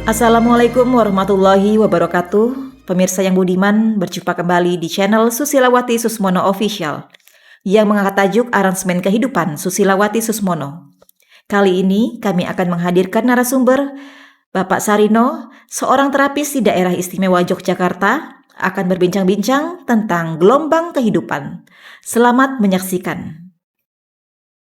Assalamualaikum warahmatullahi wabarakatuh. Pemirsa yang budiman, berjumpa kembali di channel Susilawati Susmono Official yang mengangkat tajuk Aransemen Kehidupan Susilawati Susmono. Kali ini kami akan menghadirkan narasumber Bapak Sarino, seorang terapis di daerah istimewa Yogyakarta, akan berbincang-bincang tentang gelombang kehidupan. Selamat menyaksikan.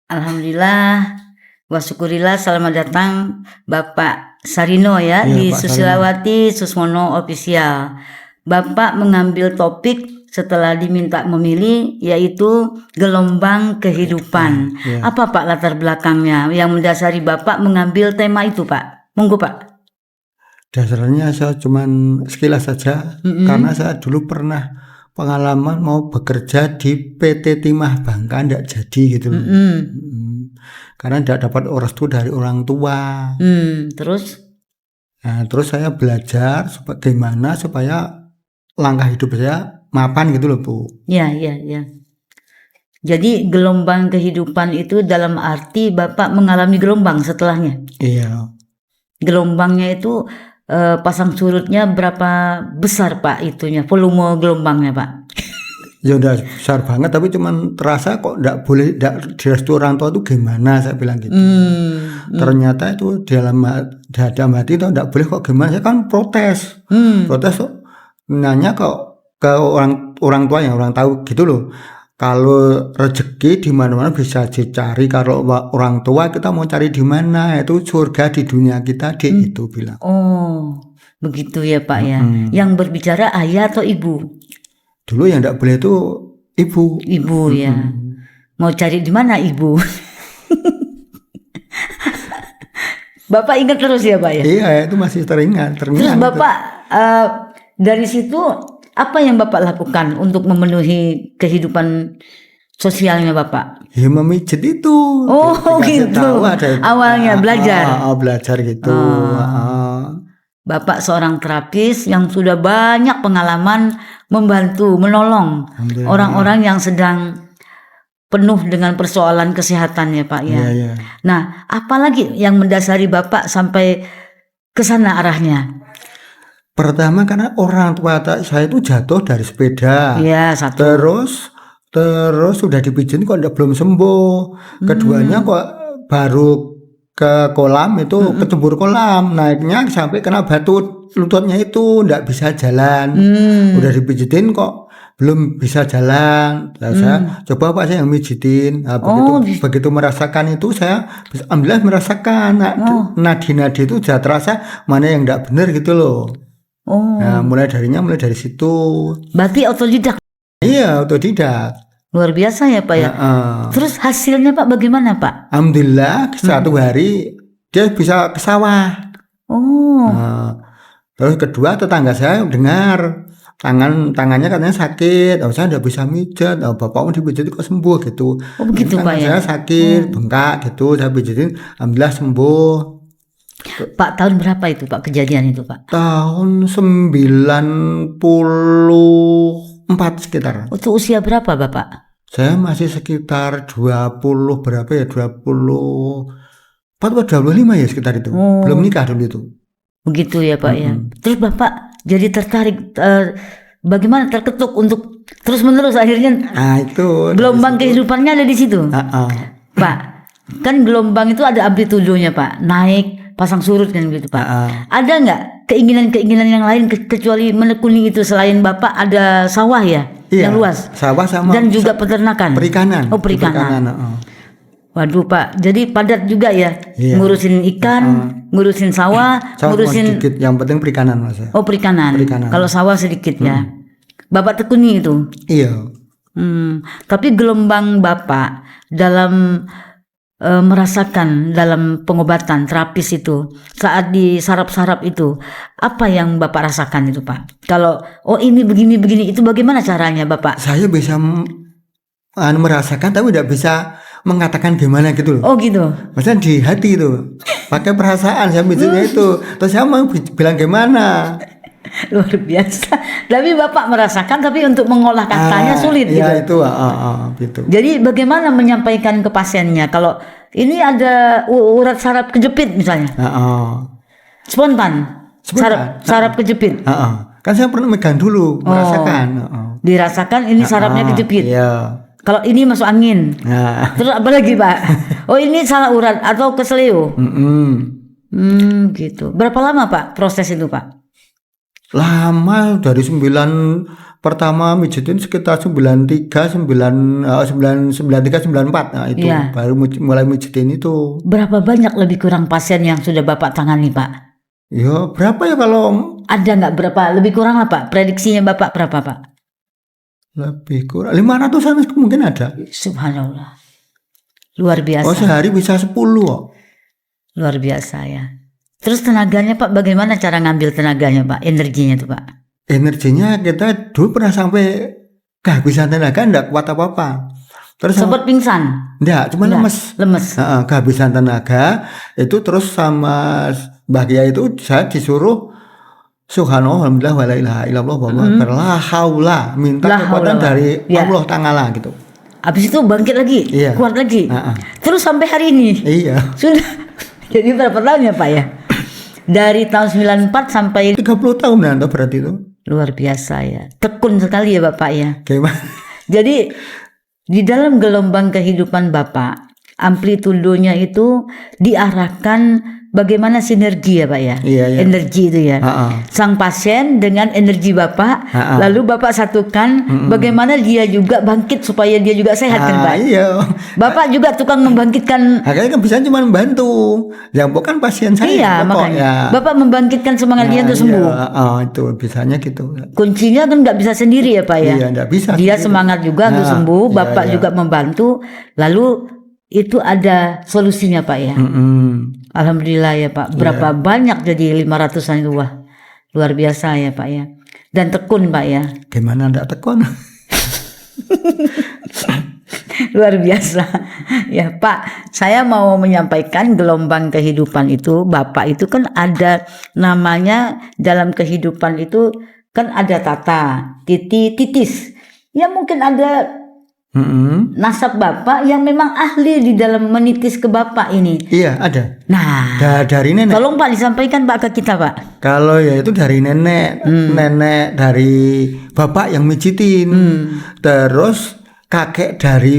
Alhamdulillah, wa syukurillah, selamat datang Bapak Sarino ya, di Pak Susilawati Susmono Official. Bapak mengambil topik setelah diminta memilih, yaitu gelombang kehidupan. Ya. Apa Pak latar belakangnya yang mendasari Bapak mengambil tema itu Pak? Monggo Pak. Dasarnya saya cuman sekilas saja, karena saya dulu pernah pengalaman mau bekerja di PT Timah Bangka, tidak jadi gitu. Karena tidak dapat restu dari orang tua. Terus? Nah, terus saya belajar bagaimana supaya langkah hidup saya mapan gitu loh Bu. Ya. Jadi gelombang kehidupan itu dalam arti Bapak mengalami gelombang setelahnya. Iya. Gelombangnya itu pasang surutnya berapa besar Pak itunya, volume gelombangnya Pak? Ya udah besar banget, tapi cuman terasa kok tidak boleh, tidak direstui orang tua itu gimana, saya bilang gitu. Ternyata itu dalam hati itu tidak boleh kok gimana, saya kan protes. Protes tuh nanya kok ke orang tua yang orang tahu gitu loh. Kalau rezeki di mana-mana bisa dicari, kalau orang tua kita mau cari di mana, itu surga di dunia kita, itu bilang. Oh, begitu ya Pak ya. Yang berbicara ayah atau ibu? Dulu yang tidak boleh itu ibu. Ibu ya. Mau cari di mana ibu? Bapak ingat terus ya Pak ya? Iya, itu masih teringat. Terus Bapak dari situ apa yang Bapak lakukan untuk memenuhi kehidupan sosialnya Bapak? Ya memijit itu. Oh gitu. Awalnya belajar. Belajar gitu. Bapak seorang terapis yang sudah banyak pengalaman membantu, menolong orang-orang yang sedang penuh dengan persoalan kesehatan ya Pak ya. Iya. Nah, apalagi yang mendasari Bapak sampai ke sana arahnya? Pertama karena orang tua saya itu jatuh dari sepeda. Iya, satu. Terus sudah dipijit kok belum sembuh. Keduanya kok baru ke kolam itu kecebur kolam, naiknya sampai kena batu lututnya itu ndak bisa jalan. Udah dipijitin kok belum bisa jalan. Saya coba Pak saya yang mijitin. Nah, begitu merasakan itu saya alhamdulillah merasakan nadi-nadi itu sudah terasa mana yang ndak benar gitu loh. Nah, mulai dari situ. Berarti otodidak. Iya, otodidak. Luar biasa ya Pak ya. Terus hasilnya Pak bagaimana Pak? Alhamdulillah satu hari dia bisa ke sawah. Terus kedua tetangga saya dengar tangannya katanya sakit, saya tidak bisa mijat, bapakmu dipijit kok sembuh gitu. Oh begitu Pak ya. Saya sakit bengkak gitu, saya pijitin, alhamdulillah sembuh. Pak tahun berapa itu Pak kejadian itu Pak? Tahun 94 sekitar. Itu usia berapa Bapak? Saya masih sekitar 20 berapa ya, 24 atau 25 ya sekitar itu. Belum nikah dulu itu. Begitu ya Pak ya. Terus Bapak jadi tertarik, bagaimana terketuk untuk terus menerus akhirnya itu gelombang kehidupannya ada di situ. Pak, kan gelombang itu ada amplitudenya Pak, naik, pasang surut kan gitu Pak. Ada nggak keinginan-keinginan yang lain kecuali menekuni itu selain Bapak ada sawah ya? Iya, yang luas. Sawah sama dan juga peternakan. Perikanan. Oh perikanan. Waduh Pak, jadi padat juga ya. Iya. Ngurusin ikan, ngurusin sawah, ngurusin sedikit. Yang penting perikanan Mas. Oh perikanan. Kalau sawah sedikit ya. Bapak tekuni itu. Iya. Tapi gelombang Bapak dalam merasakan dalam pengobatan terapis itu saat di sarap-sarap itu apa yang Bapak rasakan itu Pak? Kalau ini begini itu bagaimana caranya Bapak? Saya bisa merasakan tapi tidak bisa mengatakan gimana gitu loh. Oh gitu. Maksudnya di hati itu pakai perasaan saya bijitnya itu. Terus saya mau bilang gimana? Luar biasa. Tapi Bapak merasakan, tapi untuk mengolah katanya sulit iya, gitu. Gitu. Jadi bagaimana menyampaikan ke pasiennya kalau ini ada urat saraf kejepit misalnya? Spontan. Sebentar. Saraf kejepit. Heeh. Kan saya pernah megang dulu, merasakan. Heeh. Dirasakan ini sarafnya kejepit. Iya. Kalau ini masuk angin. Nah. Terus apa lagi Pak? Oh ini salah urat atau keseleo. Gitu. Berapa lama Pak proses itu Pak? Lama, dari 9 pertama mijitin sekitar 93 94. Nah itu Iya. baru mulai mijitin itu. Berapa banyak lebih kurang pasien yang sudah Bapak tangani Pak? Ya berapa ya kalau Ada nggak berapa? Lebih kurang lah Pak? Prediksinya Bapak berapa Pak? lebih kurang 500-an mungkin ada. Subhanallah. Luar biasa. Oh sehari bisa 10 kok. Luar biasa ya. Terus tenaganya Pak, bagaimana cara ngambil tenaganya Pak? Energinya tuh Pak? Energinya kita dulu pernah sampai kehabisan tenaga, enggak kuat apa-apa. Terus Sempat pingsan? enggak, cuma lemes. Lemes. Kehabisan tenaga itu, terus sama Mbah Kiai itu saya disuruh subhanallah alhamdulillah wala ilaha illallah la haula, minta La kekuatan haula. dari Ya. Allah Ta'ala gitu. Habis itu bangkit lagi, Iya. kuat lagi. Heeh. Terus sampai hari ini Iya. sudah. Jadi berapa tahun ya Pak ya? Dari tahun 94 sampai 30 tahun nanti berarti itu. luar biasa ya. Tekun sekali ya Bapak ya. Gimana? Jadi di dalam gelombang kehidupan Bapak, amplitudonya itu diarahkan bagaimana sinergi ya Pak ya. Iya, iya. Energi itu ya. Heeh. Sang pasien dengan energi Bapak, lalu Bapak satukan bagaimana dia juga bangkit supaya dia juga sehat kan Pak. Iya. Bapak juga tukang membangkitkan. Akhirnya kan bisa cuma membantu. Yang bukan pasien saya. Iya, pokok, makanya ya. Bapak membangkitkan semangat dia untuk sembuh. Itu bisanya gitu. Kuncinya kan nggak bisa sendiri ya Pak ya. Iya, nggak bisa Dia sendiri. semangat juga untuk Nah, sembuh, iya, Bapak iya. juga membantu. Lalu itu ada solusinya Pak ya. Alhamdulillah ya Pak. Berapa banyak jadi 500-an itu, wah. Luar biasa ya Pak ya. Dan tekun Pak ya. Gimana ndak tekun? Luar biasa. Ya Pak, saya mau menyampaikan gelombang kehidupan itu, Bapak itu kan ada namanya dalam kehidupan itu kan ada tata, titis. Ya mungkin ada nasab Bapak yang memang ahli di dalam menitis ke Bapak ini. Iya, ada. Nah, Dari nenek. tolong Pak disampaikan Pak ke kita Pak. Kalau ya itu dari nenek, nenek dari bapak yang mijitin, terus kakek dari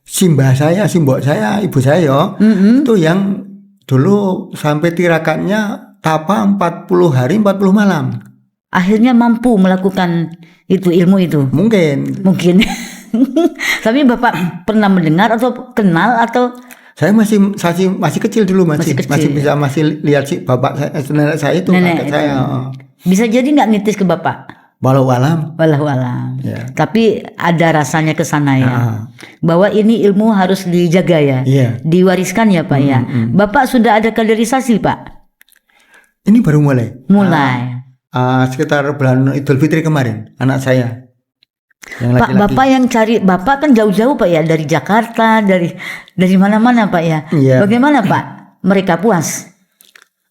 simbah saya, simbok saya, ibu saya, itu yang dulu sampai tirakannya tapa 40 hari 40 malam. Akhirnya mampu melakukan itu ilmu itu. Mungkin. Tapi Bapak pernah mendengar atau kenal atau Saya masih kecil dulu, Masih kecil. masih lihat si bapak saya, nenek saya itu, Nenek kakek saya. bisa jadi nggak nitis ke Bapak? Walau alam. Walau alam. Ya. Tapi ada rasanya ke sana ya. Bahwa ini ilmu harus dijaga ya. Iya. Diwariskan ya Pak ya. Bapak sudah ada kaderisasi Pak? Ini baru mulai. Mulai. Sekitar bulan Idul Fitri kemarin, anak saya yang Pak, laki-laki. Bapak yang cari, Bapak kan jauh-jauh Pak ya, dari Jakarta, dari mana-mana Pak ya. Iya. Bagaimana Pak? Mereka puas?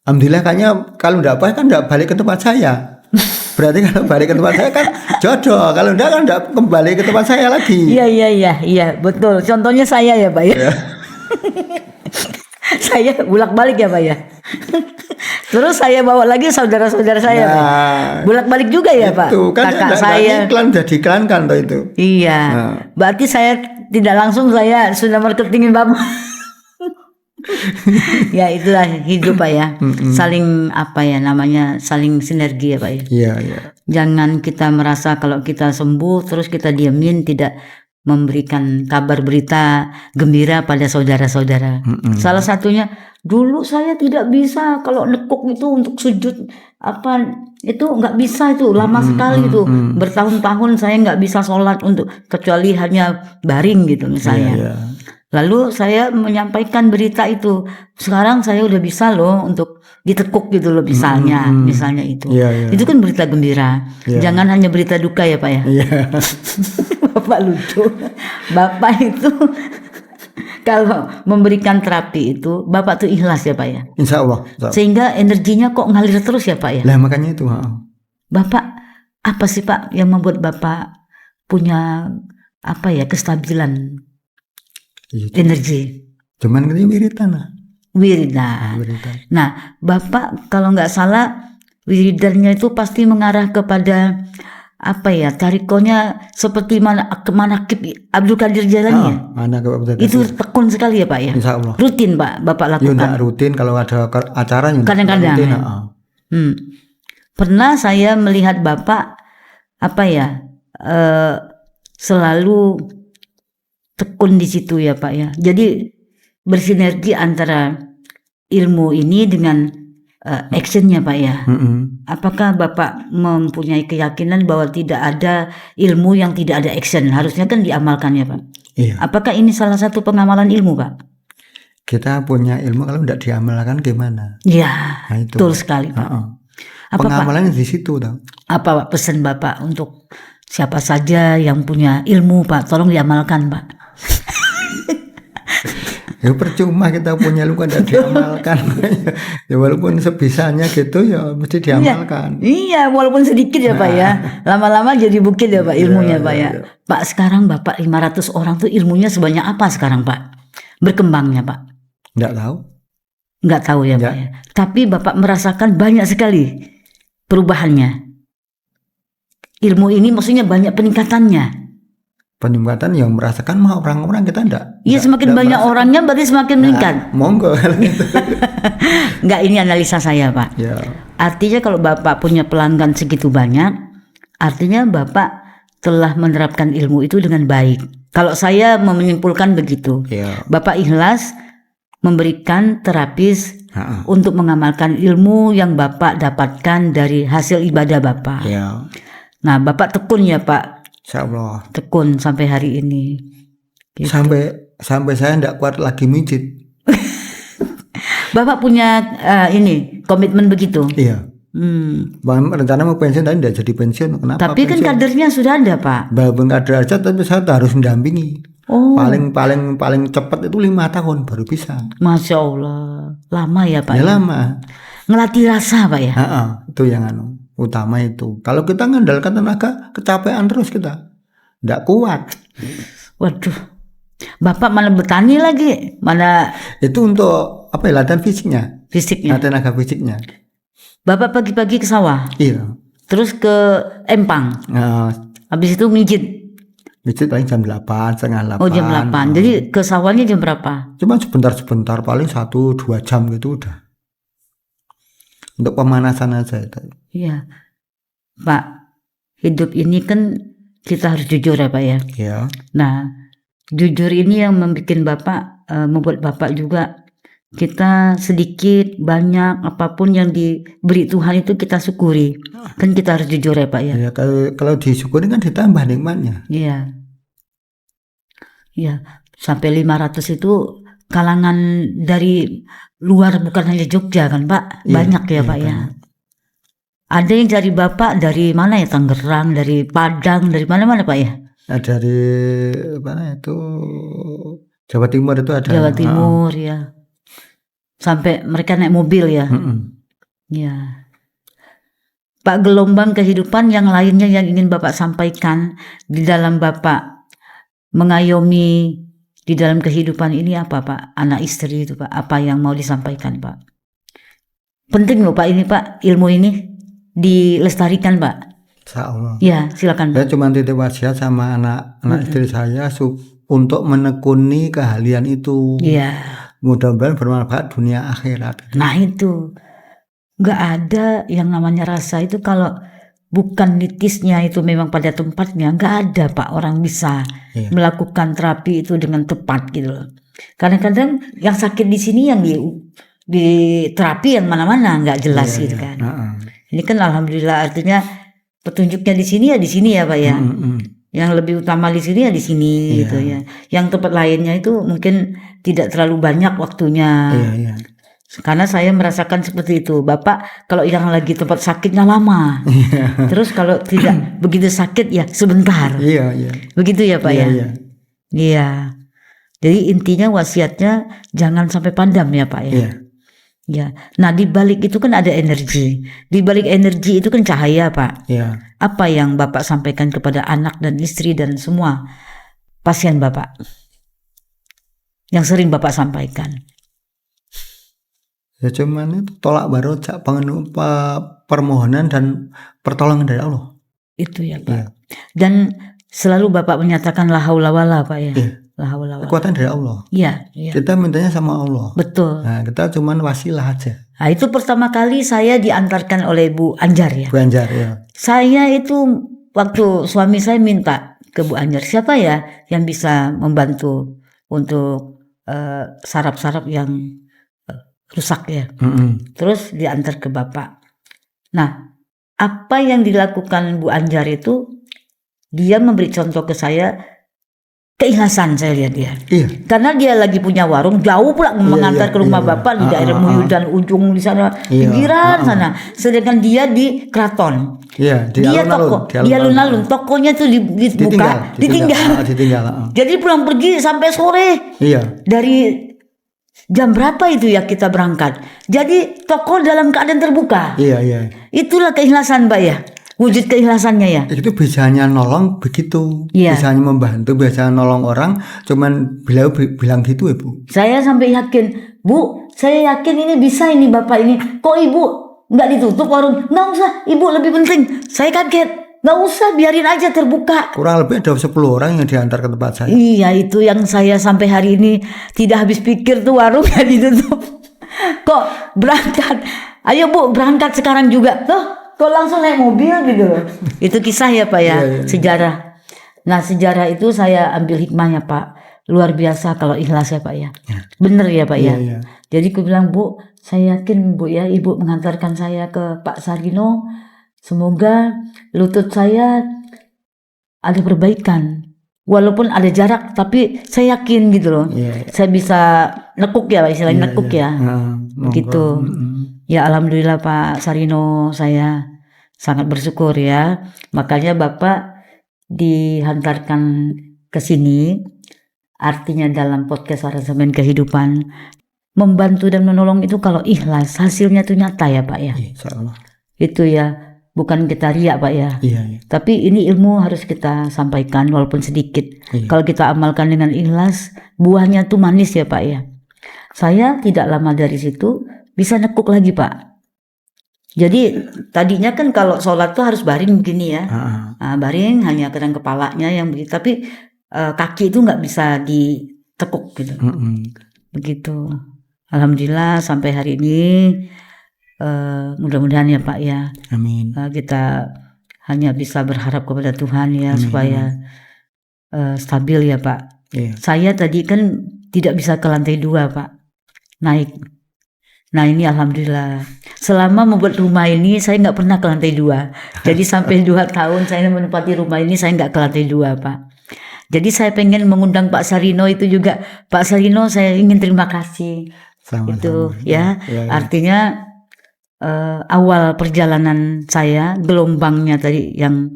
Alhamdulillah, kayaknya kalau enggak apa kan enggak balik ke tempat saya. Berarti kalau balik ke tempat saya kan jodoh. Kalau enggak kan enggak kembali ke tempat saya lagi. Iya, betul. Contohnya saya ya Pak ya. Saya bolak-balik ya Pak ya. Terus saya bawa lagi saudara-saudara saya Pak. Bolak-balik juga ya Pak. Itu kan Kakak enggak saya. iklan, jadi iklan kan toh itu. Iya. Berarti saya tidak langsung saya sudah marketingin Bapak. Ya itulah hidup Pak ya. Saling apa ya namanya, saling sinergi ya Pak ya. Iya. Jangan kita merasa kalau kita sembuh terus kita diamin, tidak memberikan kabar berita gembira pada saudara-saudara. Salah satunya, dulu saya tidak bisa kalau nekuk itu untuk sujud apa itu nggak bisa, itu lama sekali itu, bertahun-tahun saya nggak bisa sholat untuk kecuali hanya baring gitu misalnya. Iya. Lalu saya menyampaikan berita itu, sekarang saya udah bisa loh untuk ditekuk gitu loh misalnya itu. Iya. Itu kan berita gembira. Jangan hanya berita duka ya Pak ya. Iya. Bapak lucu. Bapak itu kalau memberikan terapi itu Bapak tuh ikhlas ya Pak ya. Insya Allah. Sehingga energinya kok ngalir terus ya Pak ya. Lah makanya itu. Bapak apa sih Pak yang membuat Bapak punya apa ya kestabilan energi? Cuman ini wiritan. Wiridan. Nah Bapak kalau nggak salah wiridannya itu pasti mengarah kepada apa ya, tarikonya seperti manakib Abdul Qadir Jailani ya? Mana ke Itu tekun sekali ya Pak ya? Insya Allah. Rutin Pak Bapak Ya lakukan? enggak rutin, kalau ada acara ya Kadang-kadang, rutin. ya. Pernah saya melihat Bapak apa ya, selalu tekun di situ ya Pak ya. Jadi bersinergi antara ilmu ini dengan actionnya Pak ya. Apakah Bapak mempunyai keyakinan bahwa tidak ada ilmu yang tidak ada action? Harusnya kan diamalkan ya Pak. Iya. Apakah ini salah satu pengamalan ilmu Pak? Kita punya ilmu, kalau tidak diamalkan gimana? Ya, Nah, itu. betul sekali Pak. Apa Pak? Pengamalannya di situ tau. Apa Pak pesan Bapak untuk siapa saja yang punya ilmu Pak? Tolong diamalkan Pak. Ya percuma kita punya ilmu kan tidak diamalkan. Ya walaupun sebisanya gitu ya mesti diamalkan. Iya, walaupun sedikit ya Pak ya. Lama-lama jadi bukit ya Pak ilmunya Pak ya. Pak, sekarang Bapak 500 orang tuh ilmunya sebanyak apa sekarang Pak? Berkembangnya Pak? Enggak tahu. Enggak tahu ya Pak ya. Tapi Bapak merasakan banyak sekali perubahannya. Ilmu ini maksudnya banyak peningkatannya. Peningkatan yang merasakan mah orang-orang kita enggak. Iya, semakin banyak orangnya berarti semakin meningkat. Monggo. Enggak, ini analisa saya Pak. Ya. Artinya kalau Bapak punya pelanggan segitu banyak, artinya Bapak telah menerapkan ilmu itu dengan baik. Kalau saya menyimpulkan begitu. Ya. Bapak ikhlas memberikan terapis untuk mengamalkan ilmu yang Bapak dapatkan dari hasil ibadah Bapak. Ya. Nah, Bapak tekun ya Pak. Insya Allah. Tekun sampai hari ini. Gitu. Sampai saya enggak kuat lagi mijit. Bapak punya ini komitmen begitu. Iya. Rencana mau pensiun tapi enggak jadi pensiun. Kenapa? Tapi kan kadernya sudah ada Pak. Babeng kader aja, tapi saya harus mendampingi. Oh. Paling cepat itu 5 tahun baru bisa. Masya Allah, lama ya Pak. Ya lama. Ngelatih rasa Pak ya. Itu yang utama itu. Kalau kita mengandalkan tenaga, kecapean terus kita, enggak kuat. Waduh, Bapak mana bertani lagi, mana itu untuk apa ya, latihan fisiknya. Fisiknya. Tenaga fisiknya. Bapak pagi-pagi ke sawah. Iya. Terus ke empang. Habis itu mijit. Mijit paling jam 8, setengah 8. Oh jam 8. Jadi ke sawahnya jam berapa? Cuma sebentar-sebentar, paling 1-2 jam gitu udah. Untuk pemanasan aja itu. Iya. Pak, hidup ini kan kita harus jujur ya Pak ya. Iya. Nah, jujur ini yang membuat Bapak juga, kita sedikit banyak apapun yang diberi Tuhan itu kita syukuri. Kan kita harus jujur ya Pak ya. Ya, kalau disyukuri kan ditambah nikmatnya. Iya. Iya, sampai 500 itu kalangan dari luar, bukan hanya Jogja kan Pak. Banyak ya Pak ya. Ada yang cari Bapak dari mana ya? Tangerang, dari Padang, dari mana-mana Pak ya? Dari mana itu? Jawa Timur itu ada. Jawa Timur ya. Sampai mereka naik mobil ya. Ya. Pak, gelombang kehidupan yang lainnya yang ingin Bapak sampaikan di dalam Bapak mengayomi di dalam kehidupan ini apa Pak? Anak istri itu Pak, apa yang mau disampaikan Pak? Penting loh Pak ini Pak, ilmu ini dilestarikan Pak. Insyaallah. Ya, silakan. Saya cuma titip wasiat sama anak istri saya untuk menekuni keahlian itu. Iya. Mudah-mudahan bermanfaat dunia akhirat. Nah itu, nggak ada yang namanya rasa itu kalau bukan nitisnya itu memang pada tempatnya, nggak ada Pak orang bisa melakukan terapi itu dengan tepat gitu loh. Kadang-kadang yang sakit di sini yang di terapi yang mana-mana nggak jelas gitu kan. Ini kan alhamdulillah artinya petunjuknya di sini ya Pak ya. Yang lebih utama di sini ya di sini gitu ya. Yang tempat lainnya itu mungkin tidak terlalu banyak waktunya. Karena saya merasakan seperti itu. Bapak kalau yang lagi tempat sakitnya lama. Terus kalau tidak begitu sakit ya sebentar. Begitu ya Pak ya. Iya. Jadi intinya wasiatnya jangan sampai padam ya Pak ya. Ya. Nah di balik itu kan ada energi. Di balik energi itu kan cahaya Pak. Apa yang Bapak sampaikan kepada anak dan istri dan semua pasien Bapak yang sering Bapak sampaikan? Ya cuman itu tolak barojak, permohonan dan pertolongan dari Allah. Itu ya Pak. Iya. Dan selalu Bapak menyatakan la haula wala Pak ya. Iya. La haula wala. Kekuatan dari Allah. Iya, iya. Kita mintanya sama Allah. Betul. Nah, kita cuman wasilah aja. Nah, itu pertama kali saya diantarkan oleh Bu Anjar ya. Bu Anjar ya. Saya itu waktu suami saya minta ke Bu Anjar, siapa ya yang bisa membantu untuk saraf-saraf yang rusak ya. Terus diantar ke Bapak. Nah, apa yang dilakukan Bu Anjar itu, dia memberi contoh ke saya, keikhlasan saya lihat dia. Iya. Karena dia lagi punya warung jauh pula mengantar ke rumah Bapak di daerah Muyudan ujung di sana, pinggiran sana. Sedangkan dia di Keraton. Iya, Dia toko, di alun-alun, tokonya tuh dibuka, ditinggal. Jadi pulang pergi sampai sore. Iya. Dari jam berapa itu ya kita berangkat. Jadi toko dalam keadaan terbuka. Iya. Itulah keikhlasan Pak ya. Wujud keikhlasannya ya. Itu biasanya nolong begitu. Iya. Biasanya membantu, biasanya nolong orang. Cuman beliau bilang gitu ya Bu. Saya sampai yakin, Bu, saya yakin ini bisa ini Bapak ini. Kok Ibu nggak ditutup warung? Nggak usah, Ibu lebih penting. Saya kaget. Nggak usah, biarin aja terbuka. Kurang lebih ada 10 orang yang diantar ke tempat saya. Iya, itu yang saya sampai hari ini tidak habis pikir tuh warung nggak ditutup. Kok berangkat? Ayo Bu, berangkat sekarang juga. Tuh. Kok langsung naik mobil gitu loh. Itu kisah ya Pak ya, sejarah. Nah, sejarah itu saya ambil hikmahnya Pak. Luar biasa kalau ikhlas ya Pak ya. Bener ya Pak ya. Jadi aku bilang, Bu, saya yakin Bu ya, Ibu mengantarkan saya ke Pak Sarino. Semoga lutut saya ada perbaikan. Walaupun ada jarak, tapi saya yakin gitu loh. Saya bisa nekuk ya, istilahnya nekuk ya. Begitu. Ya alhamdulillah Pak Sarino, saya sangat bersyukur ya. Makanya Bapak dihantarkan ke sini, artinya dalam podcast Aransemen Kehidupan, membantu dan menolong itu kalau ikhlas, hasilnya itu nyata ya Pak ya. Insyaallah. Itu ya, bukan kita riak Pak ya. Iya. Tapi ini ilmu harus kita sampaikan walaupun sedikit. Kalau kita amalkan dengan ikhlas, buahnya tuh manis ya Pak ya. Saya tidak lama dari situ bisa nekuk lagi Pak. Jadi tadinya kan kalau sholat tuh harus baring begini ya. Baring hanya kedang kepalanya yang begitu. Tapi kaki itu nggak bisa ditekuk gitu. Begitu. Alhamdulillah sampai hari ini mudah-mudahan ya Pak ya. Amin. Kita hanya bisa berharap kepada Tuhan ya. Amin. Supaya stabil ya Pak. Saya tadi kan tidak bisa ke lantai 2 Pak. Naik. Nah ini alhamdulillah. Selama membuat rumah ini saya nggak pernah ke lantai 2. Jadi sampai 2 tahun saya menempati rumah ini saya nggak ke lantai 2 Pak. Jadi saya pengen mengundang Pak Sarino itu juga. Pak Sarino saya ingin terima kasih. Sama-sama. Itu ya. Artinya awal perjalanan saya, gelombangnya tadi yang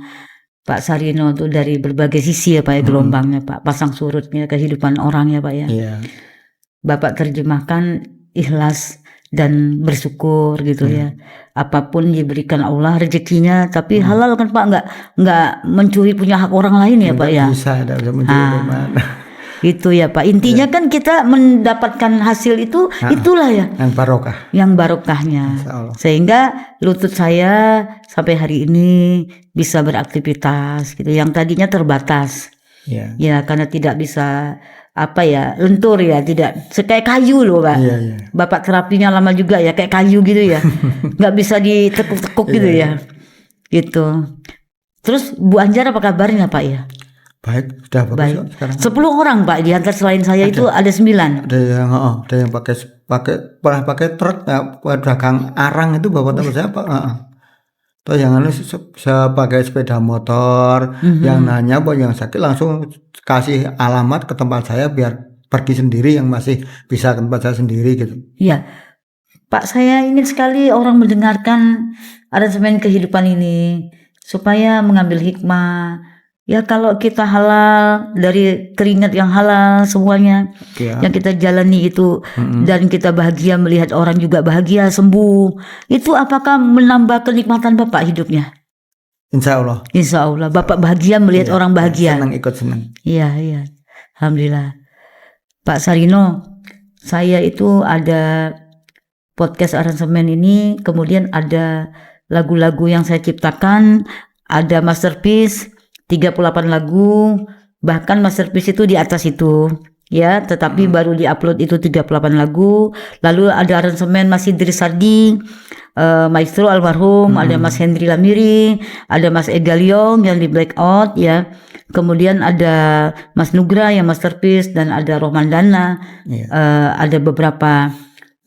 Pak Sarino itu dari berbagai sisi ya Pak ya, gelombangnya Pak, pasang surutnya kehidupan orang ya Pak ya. Bapak terjemahkan ikhlas dan bersyukur gitu ya. Apapun diberikan Allah rezekinya, tapi halal kan Pak, nggak mencuri punya hak orang lain ya Pak ya. Bisa, tidak bisa mencuri mana. Itu ya Pak. Intinya kan kita mendapatkan hasil itu, itulah ya. Yang barokah. Yang barokahnya. Sehingga lutut saya sampai hari ini bisa beraktivitas gitu. Yang tadinya terbatas. Ya karena tidak bisa lentur ya, tidak kayak kayu loh Pak. Bapak terapinya lama juga ya, kayak kayu gitu ya. Nggak bisa ditekuk-tekuk gitu ya. Gitu. Terus Bu Anjar apa kabarnya Pak ya? Baik, sudah bagus sekarang. 10 orang Pak, di antar selain saya itu ada 9. Ada yang pakai truk ya, pedagang arang itu bapak tahu saya Pak. Tuh yang saya pakai sepeda motor, yang nanya yang sakit langsung kasih alamat ke tempat saya biar pergi sendiri, yang masih bisa ke tempat saya sendiri gitu. Iya. Pak, saya ingin sekali orang mendengarkan Aransemen Kehidupan ini supaya mengambil hikmah. Ya kalau kita halal dari keringat yang halal semuanya yang kita jalani itu dan kita bahagia melihat orang juga bahagia sembuh, itu apakah menambah kenikmatan Bapak hidupnya? Insya Allah. Insya Allah. Bapak bahagia melihat orang bahagia. Senang, ikut senang. Iya. Alhamdulillah. Pak Sarino, saya itu ada podcast aransemen ini kemudian ada lagu-lagu yang saya ciptakan, ada masterpiece 38 lagu, bahkan masterpiece itu di atas itu ya, tetapi baru diupload itu 38 lagu. Lalu ada aransemen Mas Idris Sardi, Maestro almarhum, ada Mas Hendri Lamiri, ada Mas Ega Liong yang di Blackout ya. Kemudian ada Mas Nugra yang masterpiece dan ada Rohman Dana. Ada beberapa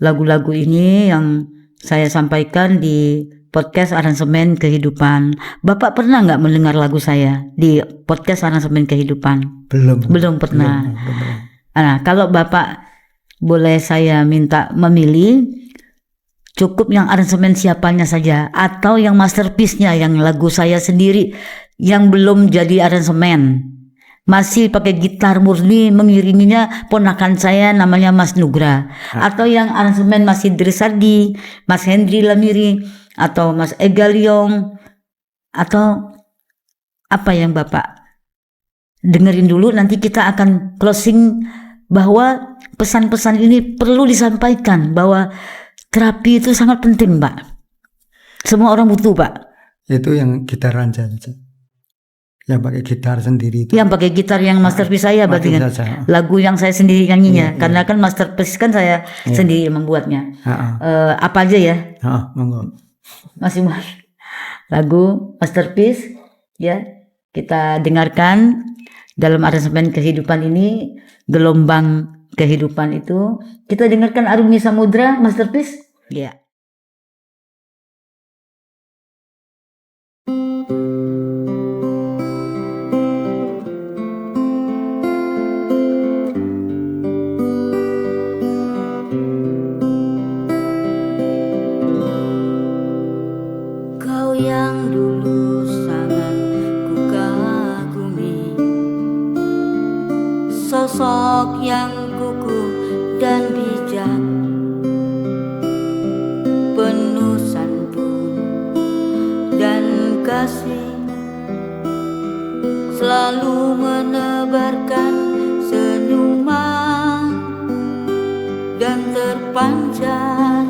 lagu-lagu ini yang saya sampaikan di podcast aransemen kehidupan. Bapak pernah nggak mendengar lagu saya di podcast aransemen kehidupan? Belum pernah. Nah, kalau Bapak boleh saya minta memilih, cukup yang aransemen siapanya saja atau yang masterpiece-nya, yang lagu saya sendiri yang belum jadi aransemen, masih pakai gitar murni, mengiriminya ponakan saya namanya Mas Nugra, atau yang aransemen Mas Idris Sardi, Mas Hendri Lamiri, atau Mas Ega Liong, atau apa yang Bapak dengerin dulu. Nanti kita akan closing bahwa pesan-pesan ini perlu disampaikan bahwa terapi itu sangat penting, Pak. Semua orang butuh, Pak. Itu yang gitar aja. Yang pakai gitar sendiri itu. Yang pakai gitar yang masterpiece saya berarti kan. Lagu yang saya sendiri nyanyinya. Karena kan masterpiece kan saya sendiri membuatnya. Apa aja ya? Monggo. Masih lagu masterpiece ya. Kita dengarkan dalam aransemen kehidupan ini, gelombang kehidupan itu. Kita dengarkan Arumi Samudra masterpiece. Ya. Kau yang dulu sangat kukagumi, sosok yang kukuh dan bijak, penuh santun dan kasih, selalu menebarkan senyuman dan terpancar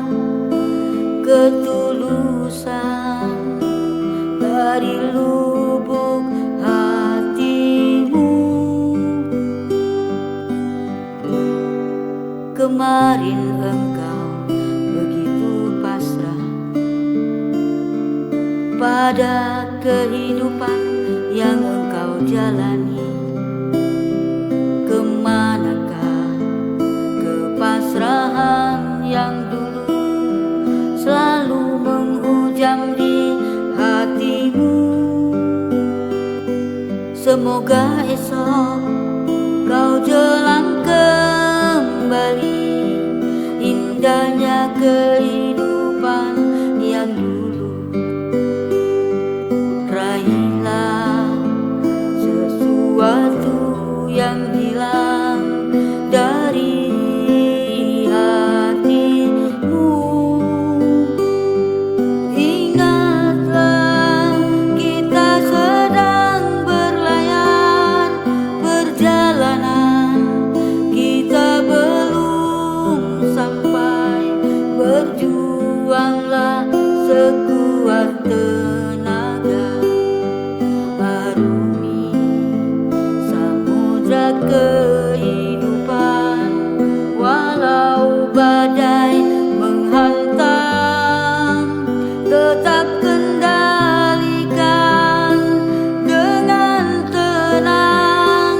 ketulusan dari lubuk hatimu. Kemarin engkau begitu pasrah pada kehidupan yang engkau jalani. Kemanakah kepasrahan yang dulu selalu menghujam di hatimu? Semoga esok kau jelang kembali indahnya kehidupan yang dulu. Raihlah sesuatu yang hilang dari hatimu. Ingatlah kita sedang berlayar perjalanan, kita belum sampai. Berjuanglah sekuat tenaga, arungi samudra kehidupan. Walau badai menghantam, tetap kendalikan dengan tenang.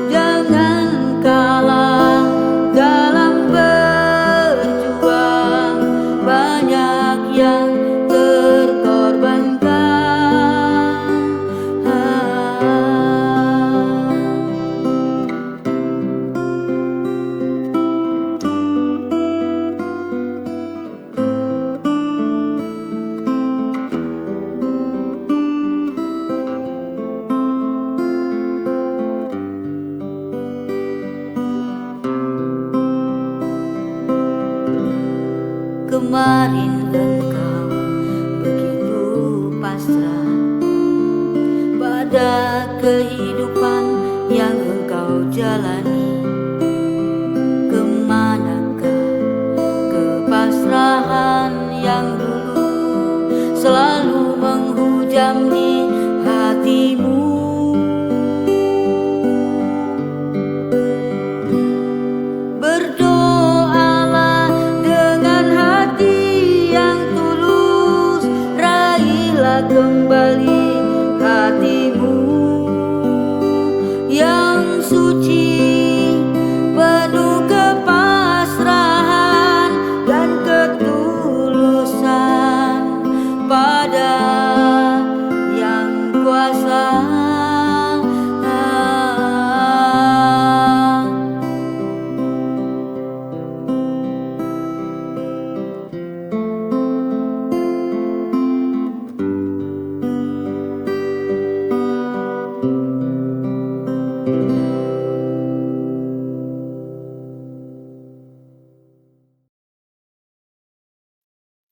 Jangan kalah dalam berjuang, banyak yang terkorbankan. Kemarin engkau begitu pasrah pada kehidupan yang engkau jalani. Kemanakah kepasrahan dalam di hatimu. Berdoalah dengan hati yang tulus, raihlah kembali hatimu yang suci, penuh kepasrahan dan ketulusan pada yang kuasa.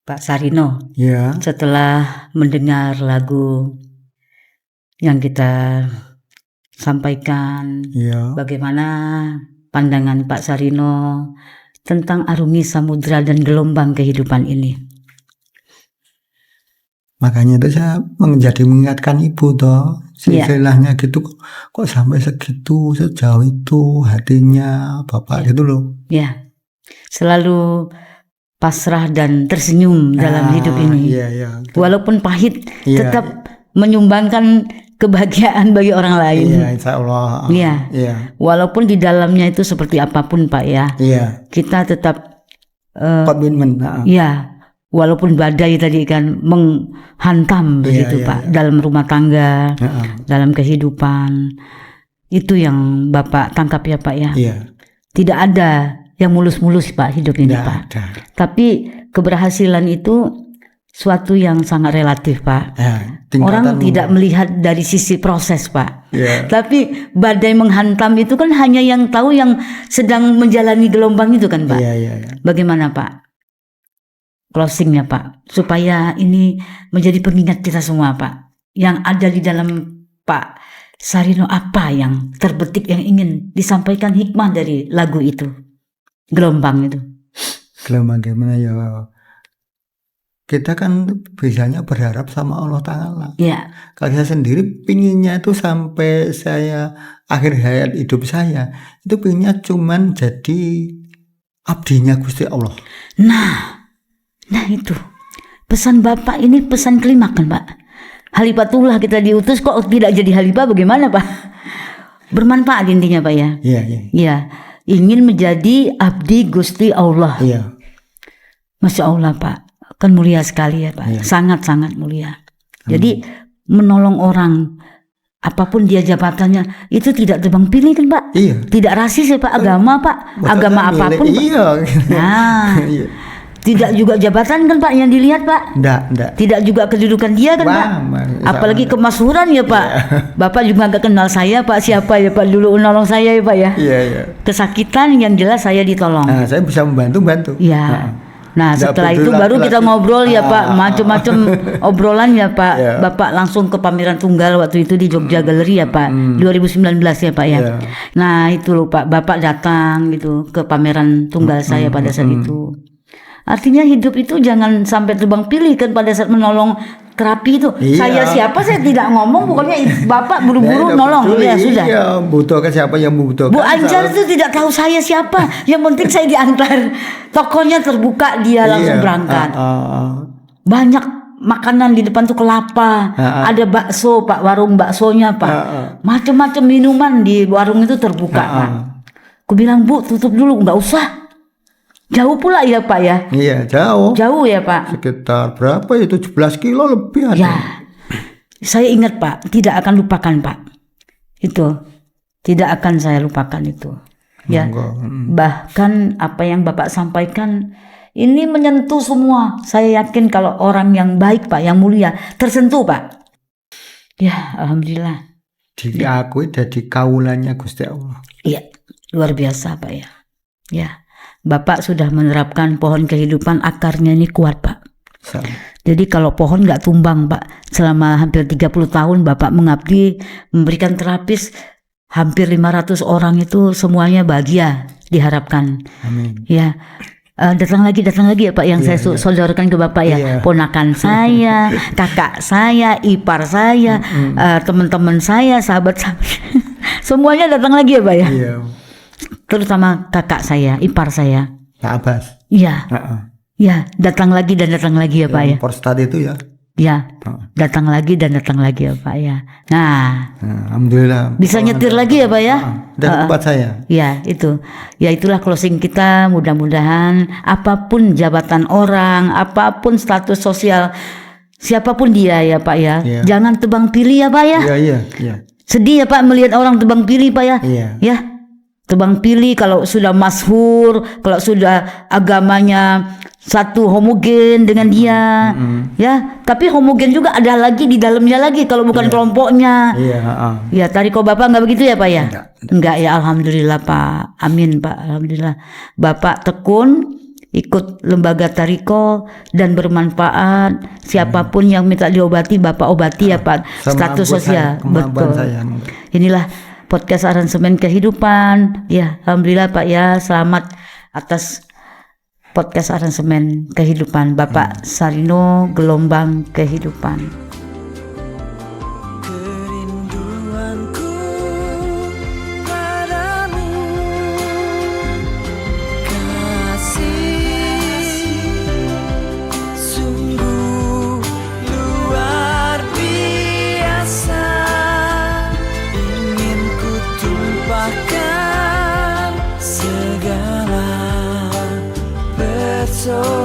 Pak Sarino, Ya, setelah mendengar lagu yang kita sampaikan, ya. bagaimana pandangan Pak Sarino tentang arungi samudra dan gelombang kehidupan ini? Makanya itu saya menjadi mengingatkan ibu toh, Iya. istilahnya gitu, kok sampai segitu, sejauh itu hatinya bapak gitu loh. Ya, selalu pasrah dan tersenyum dalam hidup ini. Iya, iya. Walaupun pahit, Iya. tetap menyumbangkan kebahagiaan bagi orang lain. Iya, insya Allah. Iya. Iya, Walaupun di dalamnya itu seperti apapun Pak ya, iya. kita tetap Komitmen. ya, walaupun badai tadi kan menghantam begitu iya, Pak iya. dalam rumah tangga, Heeh. dalam kehidupan. Itu yang Bapak tangkap ya Pak ya. Iya, Tidak ada yang mulus-mulus Pak hidup ini tidak Pak. ada. Tapi keberhasilan itu suatu yang sangat relatif Pak. Ya, Orang tidak melihat dari sisi proses Pak. Iya. Tapi badai menghantam itu kan hanya yang tahu yang sedang menjalani gelombang itu kan Pak. Iya, iya, iya. Bagaimana Pak? Closingnya Pak, supaya ini menjadi pengingat kita semua Pak. Yang ada di dalam Pak Sarino, apa yang terbetik yang ingin disampaikan hikmah dari lagu itu, gelombang itu? Gelombang gimana ya? Kita kan biasanya berharap sama Allah Ta'ala. Ya, Kalau saya sendiri pinginnya itu sampai saya akhir hayat hidup saya itu pinginnya cuman jadi abdinya Gusti Allah. nah itu pesan Bapak ini pesan kelima kan Pak. Halifatullah kita diutus kok tidak jadi halifah, bagaimana Pak? Bermanfaat intinya Pak ya. Iya, iya, Ya, ingin menjadi abdi Gusti Allah. iya. Masya Allah Pak, kan mulia sekali ya Pak, Iya. sangat-sangat mulia. Jadi menolong orang, apapun dia jabatannya, itu tidak tebang pilih kan Pak. Iya. Tidak rasis ya Pak, agama Pak, Maksudnya agama milih- apapun Pak. Iya. Nah, Iya. tidak juga jabatan kan Pak yang dilihat Pak. Nggak. Tidak juga kedudukan dia kan Wah, Pak. insya Apalagi Allah. kemasyhuran ya Pak. Bapak juga nggak kenal saya Pak, siapa ya Pak dulu nolong saya ya Pak ya. Iya, iya. Kesakitan yang jelas saya ditolong. Nah, saya bisa membantu. Iya. Nah Nggak setelah itu peduli baru kita laki-laki. ngobrol ya Pak, macam-macam obrolan ya Pak. Iya. Bapak langsung ke pameran tunggal waktu itu di Jogja Gallery ya Pak, 2019 ya Pak ya. Iya. Nah itu loh Pak, Bapak datang gitu ke pameran tunggal saya pada saat itu. Artinya hidup itu jangan sampai terbang pilih kan pada saat menolong terapi itu. Iya. Saya siapa saya tidak ngomong, pokoknya Bapak buru-buru Nggak nolong peduli. ya sudah. Iya, butuhkan siapa yang membutuhkan. Bu Anjar Saya- itu tidak tahu saya siapa. Yang penting saya diantar. Tokonya terbuka, dia langsung Iya. berangkat. Ah. Banyak makanan di depan tuh kelapa. Ada bakso Pak, warung baksonya Pak. Macam-macam minuman di warung itu terbuka Pak. Aku bilang Bu tutup dulu, nggak usah. Jauh pula ya Pak ya. Iya, jauh. Jauh ya Pak. Sekitar berapa ya? 17 kilo lebih ada. Ya, saya ingat Pak, tidak akan lupakan Pak. Itu tidak akan saya lupakan itu. Ya, Monggo. bahkan apa yang Bapak sampaikan ini menyentuh semua. Saya yakin kalau orang yang baik Pak, yang mulia, tersentuh Pak. Ya, alhamdulillah. Diakui jadi kaulannya Gusti Allah. Iya, luar biasa Pak ya. Ya, Bapak sudah menerapkan pohon kehidupan, akarnya ini kuat Pak. Jadi kalau pohon nggak tumbang Pak, selama hampir 30 tahun Bapak mengabdi, memberikan terapis, hampir 500 orang itu semuanya bahagia diharapkan. Amin. Ya, datang lagi ya Pak, yang saya sodorkan ke Bapak ya. Iya. Ponakan saya, kakak saya, ipar saya, teman-teman saya, sahabat-sahabat. Semuanya datang lagi ya Pak ya. Iya. Terutama kakak saya, ipar saya. Pak Abbas. Iya. Heeh. Ya, datang lagi dan datang lagi ya Pak ya. Porstat itu ya. Ya, datang lagi dan datang lagi ya Pak ya. Nah, Alhamdulillah. bisa nyetir lagi ya Pak ya. Dan tempat saya. Ya, itu. Ya, itulah closing kita. Mudah-mudahan apapun jabatan orang, apapun status sosial, siapapun dia ya Pak ya. Iya. Jangan tebang pilih ya Pak ya. Iya. Sedih ya Pak melihat orang tebang pilih Pak ya. Iya. Ya. Tebang pilih kalau sudah masyhur, kalau sudah agamanya satu homogen dengan dia. Ya, tapi homogen juga ada lagi di dalamnya lagi kalau bukan kelompoknya. Iya, heeh. Ya, tariko Bapak nggak begitu ya Pak ya? Enggak. Ya, alhamdulillah Pak. Amin Pak, alhamdulillah. Bapak tekun ikut lembaga tariko dan bermanfaat. Siapapun yang minta diobati Bapak obati ya Pak. Status sosial. Kemampuan Betul. saya. Inilah podcast aransemen kehidupan. Ya, alhamdulillah Pak ya. Selamat atas podcast aransemen kehidupan Bapak Sarino, Gelombang Kehidupan. Kerinduanku padamu, kasih sungguh luar biasa. Ingin ku tumpahkan segala persoalan